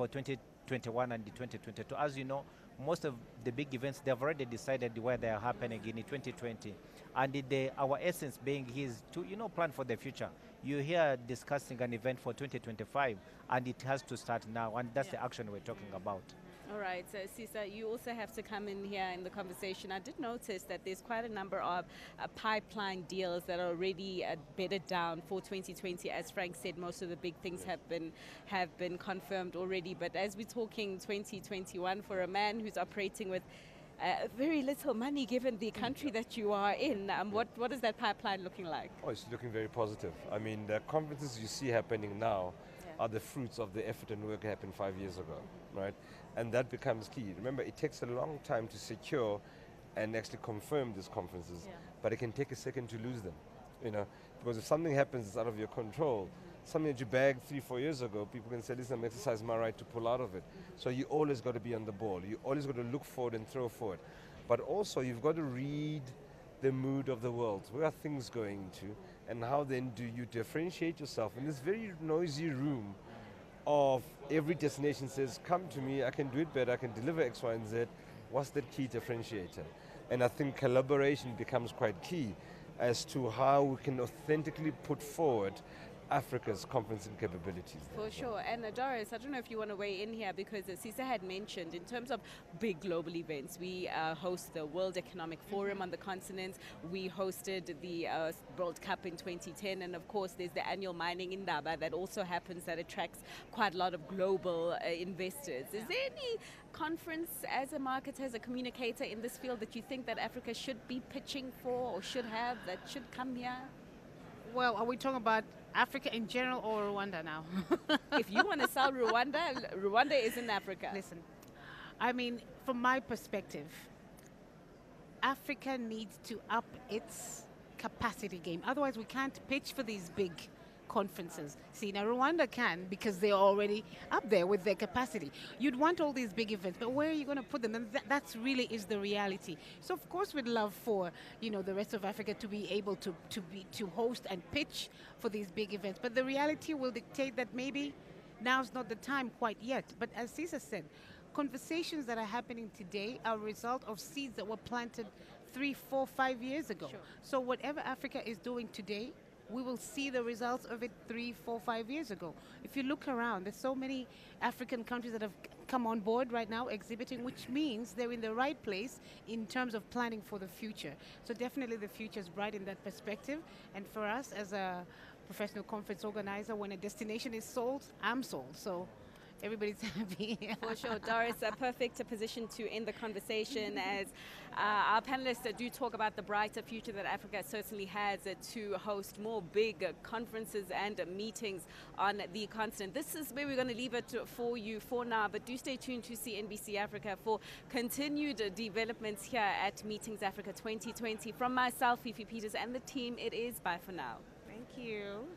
2021 and the 2022. As you know, most of the big events, they've already decided where they are happening in 2020. And our essence being is to, plan for the future. You're here discussing an event for 2025, and it has to start now, and that's the action we're talking about. All right, so Cesar, you also have to come in here in the conversation. I did notice that there's quite a number of pipeline deals that are already bedded down for 2020. As Frank said, most of the big things have been confirmed already. But as we're talking 2021, for a man who's operating with very little money, given the country that you are in, what is that pipeline looking like? Oh, it's looking very positive. I mean, the conferences you see happening now are the fruits of the effort and work that happened 5 years ago, right? And that becomes key. Remember, it takes a long time to secure and actually confirm these conferences, but it can take a second to lose them, because if something happens that's out of your control, something that you bagged 3-4 years ago, people can say, listen, I'm exercising my right to pull out of it. So you always got to be on the ball. You always got to look forward and throw forward. But also, you've got to read the mood of the world. Where are things going to? And how then do you differentiate yourself in this very noisy room of every destination says, come to me, I can do it better, I can deliver X, Y, and Z. What's that key differentiator? And I think collaboration becomes quite key as to how we can authentically put forward Africa's conferencing capabilities. For sure. And Doris, I don't know if you want to weigh in here, because Cesar had mentioned in terms of big global events, we host the World Economic Forum on the continent. We hosted the World Cup in 2010. And of course, there's the annual Mining Indaba that also happens, that attracts quite a lot of global investors. Is there any conference as a marketer, as a communicator in this field that you think that Africa should be pitching for or should have, that should come here? Well, are we talking about Africa in general or Rwanda now? If you want to sell Rwanda, Rwanda is in Africa. Listen, I mean, from my perspective, Africa needs to up its capacity game. Otherwise, we can't pitch for these big conferences. See, now Rwanda can, because they're already up there with their capacity. You'd want all these big events, but where are you going to put them? And that's really is the reality. So of course we'd love for, you know, the rest of Africa to be able to host and pitch for these big events. But the reality will dictate that maybe now's not the time quite yet. But as Cesar said, conversations that are happening today are a result of seeds that were planted 3, 4, 5 years ago. Sure. So whatever Africa is doing today, we will see the results of it 3, 4, 5 years ago. If you look around, there's so many African countries that have come on board right now exhibiting, which means they're in the right place in terms of planning for the future. So definitely the future is bright in that perspective. And for us as a professional conference organizer, when a destination is sold, I'm sold. So everybody's happy. For sure. Doris, a perfect position to end the conversation as our panelists do talk about the brighter future that Africa certainly has to host more big conferences and meetings on the continent. This is where we're going to leave it for you for now, but do stay tuned to CNBC Africa for continued developments here at Meetings Africa 2020. From myself, Fifi Peters, and the team, it is bye for now. Thank you.